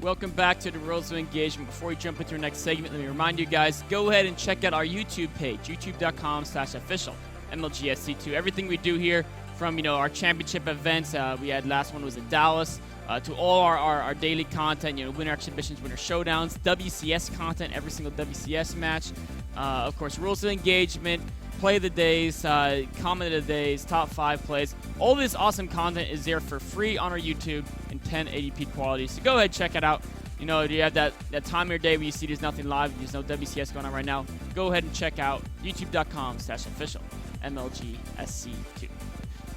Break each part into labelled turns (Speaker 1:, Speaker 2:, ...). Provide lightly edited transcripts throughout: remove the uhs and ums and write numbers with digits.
Speaker 1: welcome back to the RoE Engagement. Before we jump into our next segment, let me remind you guys, go ahead and check out our YouTube page, youtube.com/official MLGSC2. Everything we do here, from our championship events, we had last one was in Dallas, to all our daily content, winter exhibitions, winter showdowns, WCS content, every single WCS match, of course, rules of engagement, play of the days, comment of the days, top 5 plays. All this awesome content is there for free on our YouTube in 1080p quality. So go ahead, check it out. You have that time of your day where you see there's nothing live, there's no WCS going on right now. Go ahead and check out youtube.com/official MLGSC2.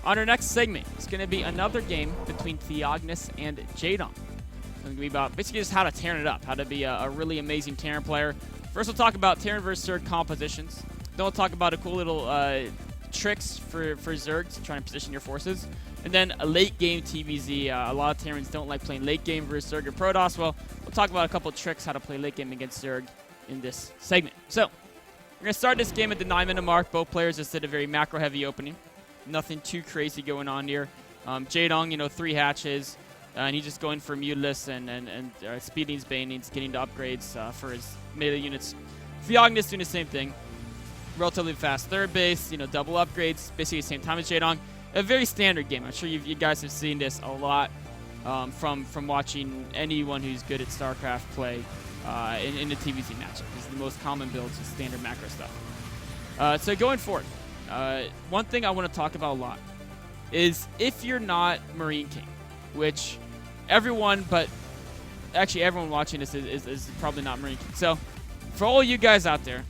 Speaker 1: On our next segment, it's going to be another game between Theognis and Jaedong. It's going to be about basically just how to Terran it up, how to be a really amazing Terran player. First, we'll talk about Terran versus Zerg compositions. Then we'll talk about a cool little tricks for Zerg to try and position your forces. And then a late game TVZ. A lot of Terrans don't like playing late game versus Zerg or Protoss. Well, we'll talk about a couple of tricks how to play late game against Zerg in this segment. So, we're going to start this game at the 9-minute mark. Both players just did a very macro-heavy opening. Nothing too crazy going on here. Jaedong, 3 hatches. And he's just going for muteless and speedings, banings, getting to upgrades for his melee units. Theognis doing the same thing. Relatively fast third base, double upgrades, basically the same time as Jaedong. A very standard game. I'm sure you guys have seen this a lot from watching anyone who's good at Starcraft play in the TVZ matchup. This is the most common builds, is standard macro stuff. So going forward, one thing I want to talk about a lot is if you're not Marine King, which everyone watching this is probably not Marine King. So for all you guys out there,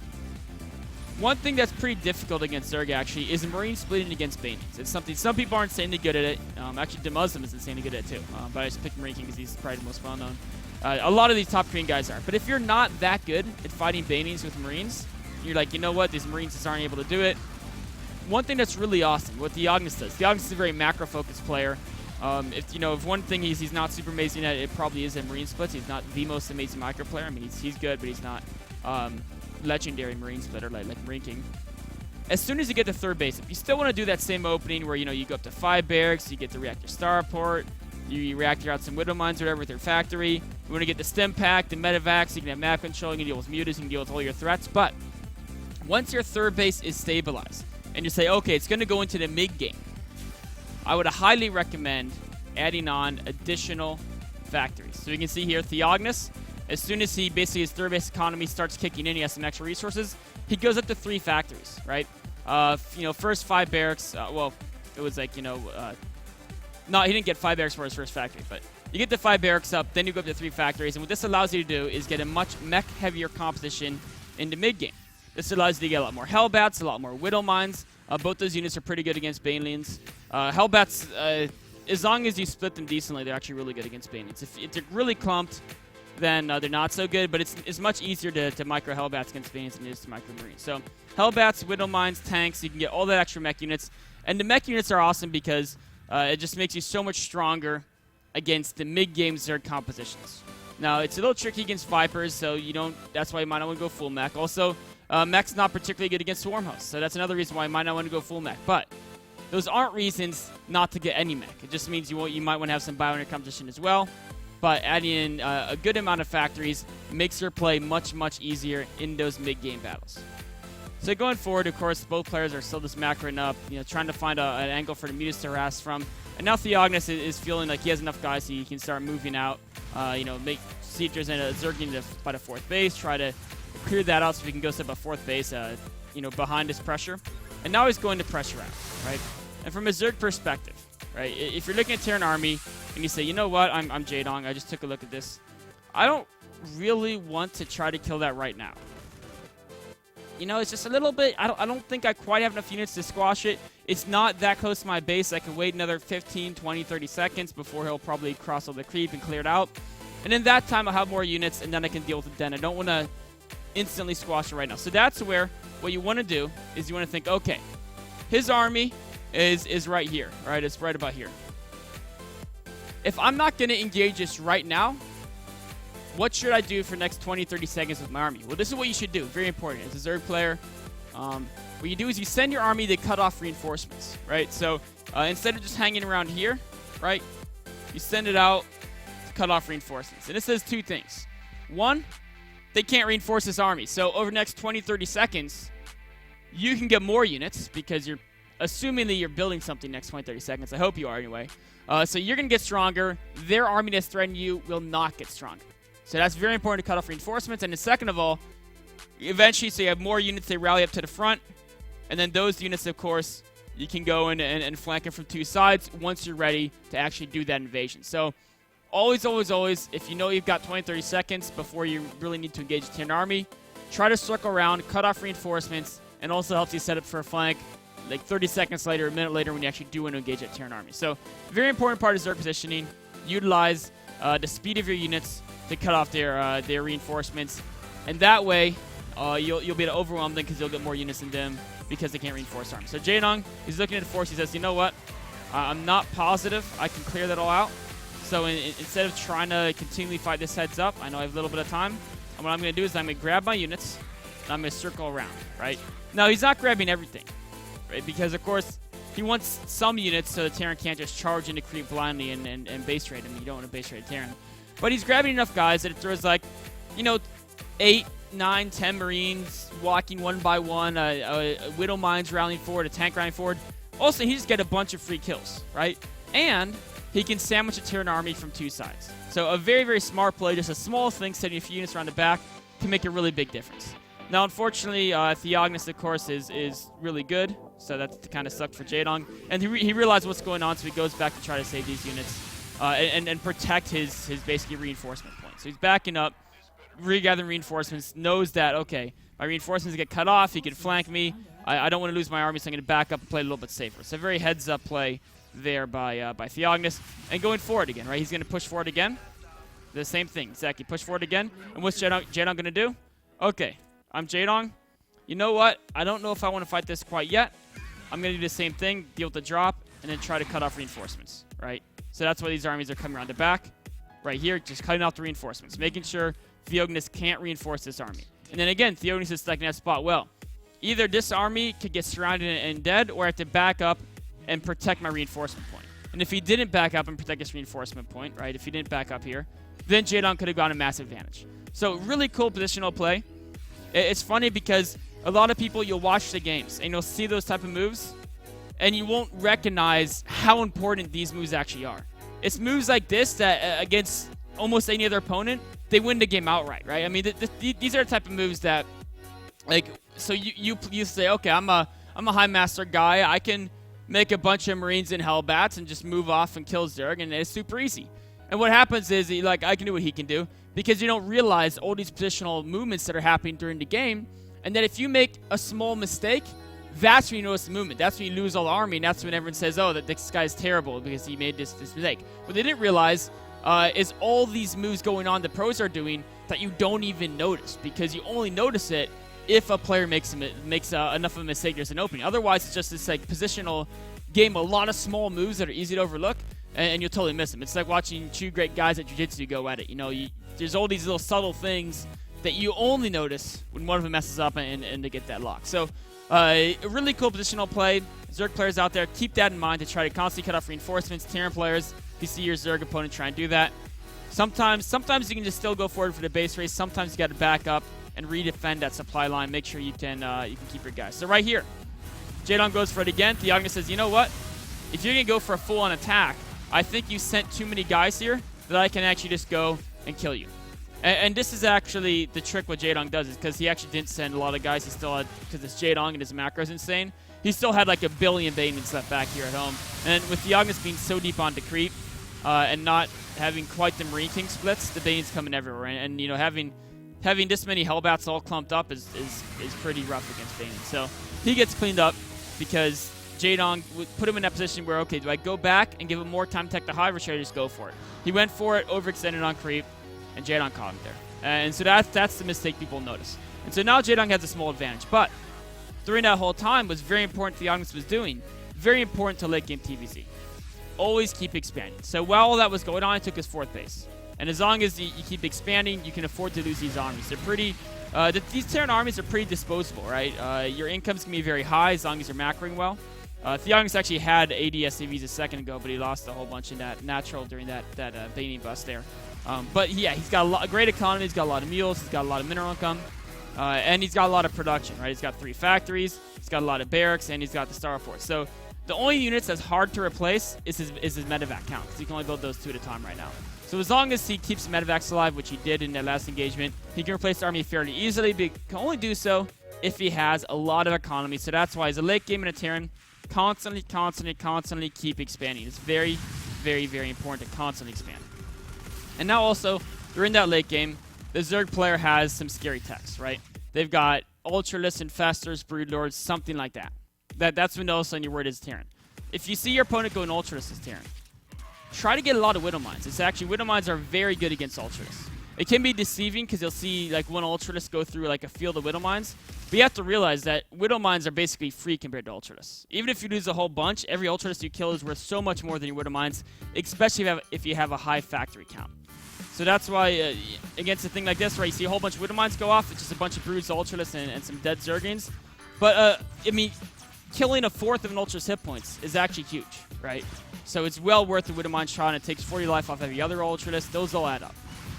Speaker 1: one thing that's pretty difficult against Zerg actually is Marine splitting against Banings. It's something some people are insanely good at it. Actually, Demuslim is insanely good at it too. But I just picked Marine King because he's probably the most well known. A lot of these top Korean guys are. But if you're not that good at fighting Banings with Marines, you're like, these Marines just aren't able to do it. One thing that's really awesome, what Theognis does. Theognis is a very macro-focused player. If one thing he's not super amazing at, it probably is at Marine splits. He's not the most amazing micro player. I mean, he's good, but he's not legendary Marine splitter like Marine King. As soon as you get to third base, if you still want to do that same opening where you go up to 5 barracks, you get to react your starport, you reactor out some widow mines or whatever with your factory. You want to get the stim pack, the medevacs, you can have map control, you can deal with mutas, you can deal with all your threats. But once your third base is stabilized and you say, okay, it's going to go into the mid game, I would highly recommend adding on additional factories. So you can see here, Theognis, as soon as his third base economy starts kicking in, he has some extra resources, he goes up to 3 factories, right? First 5 barracks, it was like, no, he didn't get 5 barracks for his first factory, but you get the 5 barracks up, then you go up to 3 factories, and what this allows you to do is get a much mech-heavier composition in the mid-game. This allows you to get a lot more Hellbats, a lot more Widow Mines. Both those units are pretty good against Banelings. Hellbats, as long as you split them decently, they're actually really good against Banelings. If they're really clumped, then they're not so good, but it's much easier to micro Hellbats against Banelings than it is to micro Marines. So Hellbats, Widow Mines, tanks, you can get all that extra mech units. And the mech units are awesome because it just makes you so much stronger against the mid-game Zerg compositions. Now, it's a little tricky against Vipers, so that's why you might not want to go full mech. Also, mech's not particularly good against Swarm Hosts, so that's another reason why you might not want to go full mech. But those aren't reasons not to get any mech. It just means you might want to have some bio in your competition as well. But adding in a good amount of factories makes your play much, much easier in those mid-game battles. So going forward, of course, both players are still just macroing up, trying to find an angle for the mutas to harass from. And now Theognis is feeling like he has enough guys so he can start moving out, see if there's a Zerg needed by the 4th base, try to clear that out so we can go set up a 4th base, behind this pressure. And now he's going to pressure out, right? And from a Zerg perspective, right, if you're looking at Terran Army and you say, you know what, I'm Jaedong, I just took a look at this. I don't really want to try to kill that right now. It's just a little bit, I don't think I quite have enough units to squash it. It's not that close to my base. I can wait another 15, 20, 30 seconds before he'll probably cross all the creep and clear it out. And in that time, I'll have more units, and then I can deal with it then. I don't want to instantly squash it right now. So that's where what you want to do is you want to think, okay, his army is right here, right? It's right about here. If I'm not going to engage this right now, what should I do for the next 20, 30 seconds with my army? Well, this is what you should do. Very important. As a Zerg player, what you do is you send your army to cut off reinforcements, right? So instead of just hanging around here, right, you send it out cut off reinforcements. And this says two things. One, they can't reinforce this army. So over the next 20, 30 seconds, you can get more units because you're assuming that you're building something next 20, 30 seconds. I hope you are anyway. So you're going to get stronger. Their army that's threatening you will not get stronger. So that's very important to cut off reinforcements. And then second of all, eventually, so you have more units, they rally up to the front. And then those units, of course, you can go in and flank them from two sides once you're ready to actually do that invasion. So always, always, always, if you know you've got 20, 30 seconds before you really need to engage the Terran army, try to circle around, cut off reinforcements, and also helps you set up for a flank like 30 seconds later, a minute later when you actually do want to engage that Terran army. So very important part of Zerg positioning. Utilize the speed of your units to cut off their reinforcements. And that way, you'll be able to overwhelm them because you'll get more units than them because they can't reinforce arms. So Jaedong, he's looking at the force. He says, you know what? I'm not positive I can clear that all out. So instead of trying to continually fight this heads up, I know I have a little bit of time. And what I'm going to do is I'm going to grab my units, and I'm going to circle around, right? Now, he's not grabbing everything, right? Because, of course, he wants some units so the Terran can't just charge into creep blindly and base raid him. You don't want to base raid Terran. But he's grabbing enough guys that it throws, like, 8, 9, 10 Marines walking one by one, a Widow Mines rallying forward, a tank rallying forward. Also, he just get a bunch of free kills, right? And he can sandwich a Terran army from two sides. So a very, very smart play, just a small thing, setting a few units around the back can make a really big difference. Now, unfortunately, Theognis, of course, is really good, so that kind of sucked for Jaedong. And he realized what's going on, so he goes back to try to save these units and protect his basically reinforcement point. So he's backing up, regathering reinforcements, knows that, okay, my reinforcements get cut off, he can flank me, I don't want to lose my army, so I'm going to back up and play a little bit safer. So a very heads-up play there by Theognis. And going forward again, right? He's going to push forward again. The same thing, exactly. Push forward again. And what's Jaedong going to do? Okay, I'm Jaedong. You know what? I don't know if I want to fight this quite yet. I'm going to do the same thing, deal with the drop, and then try to cut off reinforcements, right? So that's why these armies are coming around the back. Right here, just cutting off the reinforcements, making sure Theognis can't reinforce this army. And then again, Theognis is stuck in that spot. Well, either this army could get surrounded and dead, or I have to back up and protect my reinforcement point. And if he didn't back up and protect his reinforcement point, right, if he didn't back up here, then Jaedong could have gotten a massive advantage. So really cool positional play. It's funny because a lot of people, you'll watch the games and you'll see those type of moves and you won't recognize how important these moves actually are. It's moves like this that against almost any other opponent, they win the game outright, right? I mean, these are the type of moves that, like, so you say, okay, I'm a high master guy. I can make a bunch of Marines and Hellbats and just move off and kill Zerg, and it's super easy. And what happens is, like, I can do what he can do because you don't realize all these positional movements that are happening during the game, and that if you make a small mistake, that's when you notice the movement. That's when you lose all the army, and that's when everyone says, oh, that this guy's terrible because he made this mistake. What they didn't realize is all these moves going on the pros are doing that you don't even notice because you only notice it if a player makes enough of a mistake there's an opening. Otherwise, it's just this like positional game, a lot of small moves that are easy to overlook, and you'll totally miss them. It's like watching two great guys at jiu-jitsu go at it. You know, there's all these little subtle things that you only notice when one of them messes up and they get that lock. So a really cool positional play. Zerg players out there, keep that in mind to try to constantly cut off reinforcements. Terran players, if you see your Zerg opponent try and do that. Sometimes you can just still go forward for the base race. Sometimes you got to back up and redefend that supply line. Make sure you can keep your guys. So right here, Jaedong goes for it again. Theognis says, you know what? If you're going to go for a full-on attack, I think you sent too many guys here that I can actually just go and kill you. And this is actually the trick what Jaedong does, is because he actually didn't send a lot of guys. He still had, because it's Jaedong and his macro is insane, he still had like 1 billion Baneyans left back here at home. And with Theognis being so deep onto creep and not having quite the Marine King splits, the Baneyans coming everywhere. And you know, having this many Hellbats all clumped up is pretty rough against Baneyans. So he gets cleaned up because Jaedong would put him in that position where, okay, do I go back and give him more time to tech the hive, or should I just go for it? He went for it, overextended on creep, and Jaedong caught him there. And so that's the mistake people notice. And so now Jaedong has a small advantage. But during that whole time was very important Theognis was doing. Very important to late game TVZ. Always keep expanding. So while all that was going on, he took his 4th base. And as long as you keep expanding, you can afford to lose these armies. They're pretty... these Terran armies are pretty disposable, right? Your income's going to be very high as long as you're macroing well. Theognis actually had 80 SCVs a second ago, but he lost a whole bunch in that natural during that Bane bust there. But yeah, he's got a great economy. He's got a lot of mules. He's got a lot of mineral income. And he's got a lot of production, right? He's got 3 factories. He's got a lot of barracks, and he's got the starport. So the only units that's hard to replace is his medevac count, because he can only build those 2 at a time right now. So as long as he keeps medevacs alive, which he did in that last engagement, he can replace the army fairly easily, but he can only do so if he has a lot of economy. So that's why as a late game in a Terran, constantly keep expanding. It's very, very, very important to constantly expand. And now also, during that late game, the Zerg player has some scary techs, right? They've got Ultralists, Infestors, Broodlords, something like that. That's when all of a sudden your word is Terran. If you see your opponent going Ultralist as Terran, try to get a lot of Widow Mines. It's actually, Widow Mines are very good against Ultralists. It can be deceiving because you'll see like one Ultralist go through like a field of Widow Mines. But you have to realize that Widow Mines are basically free compared to Ultralists. Even if you lose a whole bunch, every Ultralist you kill is worth so much more than your Widow Mines, especially if you have a high factory count. So that's why, against a thing like this, where you see a whole bunch of Widow Mines go off, it's just a bunch of Broods, Ultralists, and some dead Zergings. But, I mean, killing a fourth of an Ultra's hit points is actually huge, right? So it's well worth the Widow Mine shot, and it takes 40 life off every other Ultralist. Those all add up.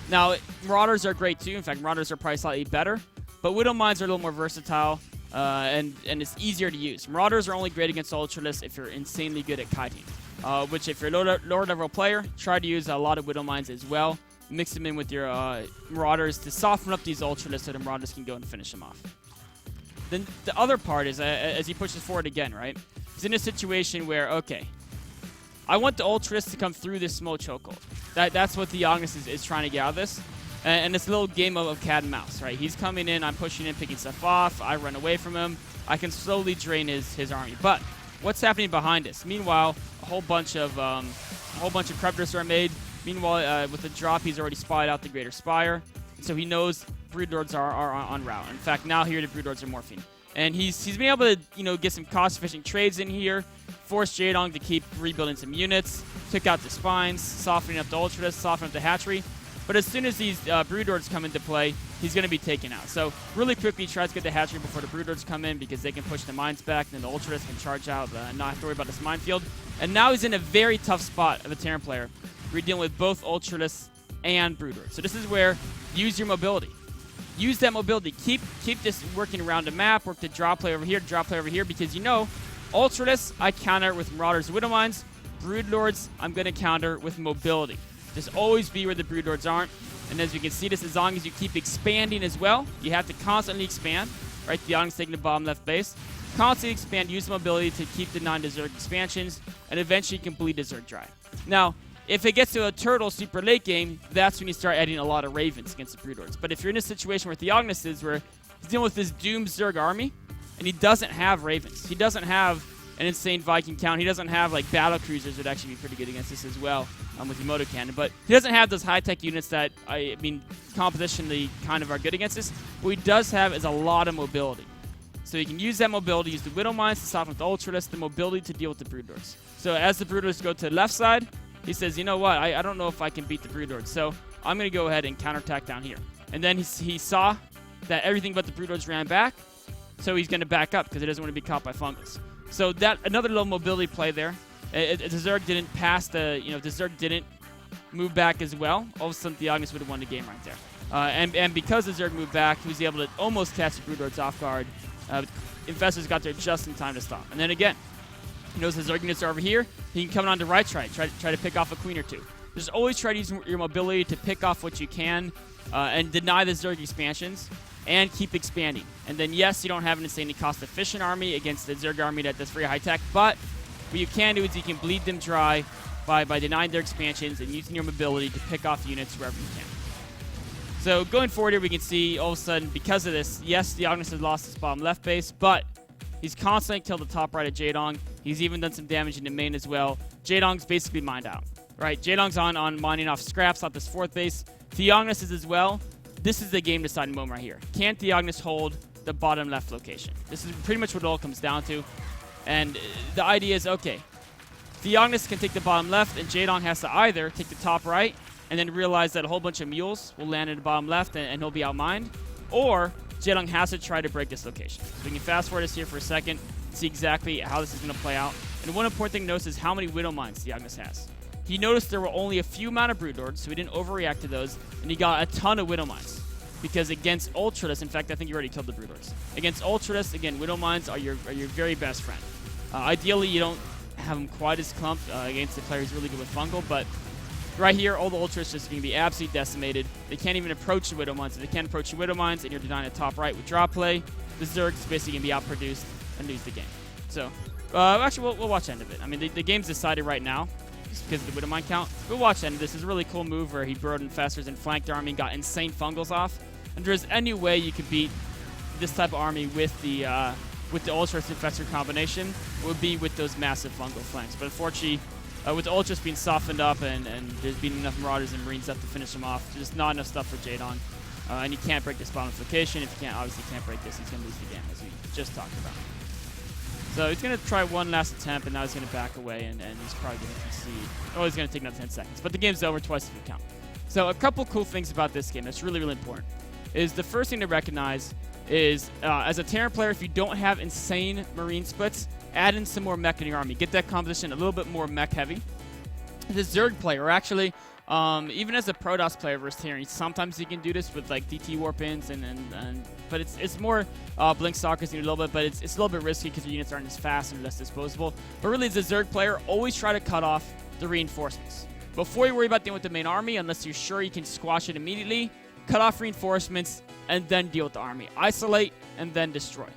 Speaker 1: Now, Marauders are great too. In fact, Marauders are probably slightly better. But Widow Mines are a little more versatile, and it's easier to use. Marauders are only great against Ultralists if you're insanely good at kiting. Which, if you're a lower level player, try to use a lot of Widow Mines as well. Mix them in with your Marauders to soften up these Ultralists so the Marauders can go and finish them off. Then the other part is, as he pushes forward again, right? He's in a situation where, okay, I want the Ultralists to come through this small chokehold. That's what Theognis is trying to get out of this. And it's a little game of cat and mouse, right? He's coming in, I'm pushing in, picking stuff off, I run away from him. I can slowly drain his army. But what's happening behind us? Meanwhile, a whole bunch of Predators are made. Meanwhile, with the drop, he's already spied out the Greater Spire. So he knows Broodlords are en route. In fact, now here the Broodlords are morphing. And he's been able to, get some cost-efficient trades in here, force Jaedong to keep rebuilding some units, took out the spines, softening up the Ultralists, softening up the hatchery. But as soon as these Broodlords come into play, he's going to be taken out. So really quickly, he tries to get the hatchery before the Broodlords come in because they can push the mines back, and then the Ultralists can charge out and not have to worry about this minefield. And now he's in a very tough spot of a Terran player. We're dealing with both Ultralists and Broodlords. So this is where use your mobility. Use that mobility. Keep this working around the map. Work the drop play over here, drop play over here, because Ultralists, I counter with Marauders and Widow Mines. Broodlords, I'm going to counter with mobility. Just always be where the Broodlords aren't. And as you can see this, as long as you keep expanding as well, you have to constantly expand. Right, Theognis taking the bottom left base. Constantly expand, use the mobility to keep denying the Zerg expansions, and eventually you can bleed the Zerg dry. Now, if it gets to a turtle super late game, that's when you start adding a lot of Ravens against the Broodlords. But if you're in a situation where Theognis is, where he's dealing with this doomed Zerg army, and he doesn't have Ravens, he doesn't have an insane Viking count, he doesn't have like battle cruisers would actually be pretty good against this as well with the Emoto Cannon, but he doesn't have those high-tech units that, compositionally kind of are good against this. What he does have is a lot of mobility. So he can use that mobility, use the Widow Mines to soften with the Ultralists, the mobility to deal with the Broodlords. So as the Broodlords go to the left side, he says, you know what, I don't know if I can beat the Broodlords, so I'm going to go ahead and counterattack down here. And then he saw that everything but the Broodlords ran back, so he's going to back up because he doesn't want to be caught by fungus. So that another little mobility play there. The Zerg didn't pass the Zerg didn't move back as well. All of a sudden, Theognis would have won the game right there. And because the Zerg moved back, he was able to almost catch the Broodlords off guard. Infestors got there just in time to stop. And then again, he knows the Zerg units are over here. He can come on to right side, try to pick off a queen or two. Just always try to use your mobility to pick off what you can and deny the Zerg expansions and keep expanding. And then, yes, you don't have an insanely cost-efficient army against the Zerg army that's very high-tech, but what you can do is you can bleed them dry by denying their expansions and using your mobility to pick off units wherever you can. So going forward here, we can see all of a sudden, because of this, yes, Theognis has lost his bottom left base, but he's constantly killed the top right of Jaedong. He's even done some damage in the main as well. Jaedong's basically mined out, right? Jaedong's on mining off scraps off this fourth base. Theognis is as well. This is the game-deciding moment right here. Can Theognis hold the bottom left location? This is pretty much what it all comes down to. And the idea is, okay, Theognis can take the bottom left, and Jaedong has to either take the top right and then realize that a whole bunch of mules will land in the bottom left and he'll be outmined, or Jaedong has to try to break this location. So we can fast forward this here for a second. and see exactly how this is going to play out. And one important thing to notice is how many Widow Mines Theognis has. He noticed there were only a few amount of Broodlords, so he didn't overreact to those, and he got a ton of Widow Mines. Because against Ultradus, in fact, I think you already killed the Broodlords. Against Ultradus, again, Widow Mines are your very best friend. Ideally, you don't have them quite as clumped against the player who's really good with fungal, but right here, all the Ultras just going to be absolutely decimated. They can't even approach the Widow Mines. If they can't approach the Widow Mines and you're denying the top right with drop play, the Zerg's basically going to be outproduced and lose the game. So, actually, we'll watch the end of it. I mean, the game's decided right now just because of the Widow Mine count. We'll watch the end of this. It's a really cool move where he burrowed infestors and flanked the army and got insane fungals off. And there's any way you could beat this type of army with the Ultras Infestor combination, it would be with those massive fungal flanks. But unfortunately, with the Ultras being softened up and there's been enough Marauders and Marines left to finish them off, there's just not enough stuff for Jaedong. And you can't break this bonification. If you obviously can't break this, he's going to lose the game, as we just talked about. So he's going to try one last attempt, and now he's going to back away, and he's probably going to concede. Oh, he's going to take another 10 seconds. But the game's over twice if you count. So a couple cool things about this game that's really, really important is the first thing to recognize is, as a Terran player, if you don't have insane Marine splits, add in some more mech in your army. Get that composition a little bit more mech heavy. The Zerg player, or actually, even as a Protoss player versus Terran, sometimes you can do this with like DT warp-ins, but it's more blink stalkers a little bit, but it's a little bit risky because your units aren't as fast and less disposable. But really, as a Zerg player, always try to cut off the reinforcements. Before you worry about dealing with the main army, unless you're sure you can squash it immediately, cut off reinforcements, and then deal with the army. Isolate, and then destroy.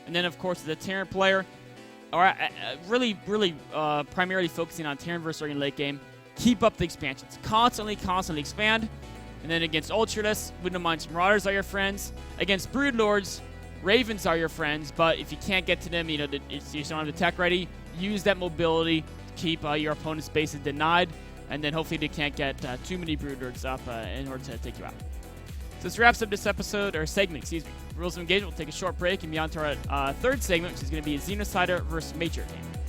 Speaker 1: And then, of course, as a Terran player, or really primarily focusing on Terran versus Zerg in late game, keep up the expansions. Constantly expand. And then against Ultradus, Widow Mines Marauders are your friends. Against Broodlords, Ravens are your friends, but if you can't get to them, you don't have the tech ready, use that mobility to keep your opponent's bases denied, and then hopefully they can't get too many Broodlords up in order to take you out. So this wraps up this episode, or segment, excuse me. Rules of Engagement. We'll take a short break and be on to our third segment, which is going to be a Xenocider versus Major game.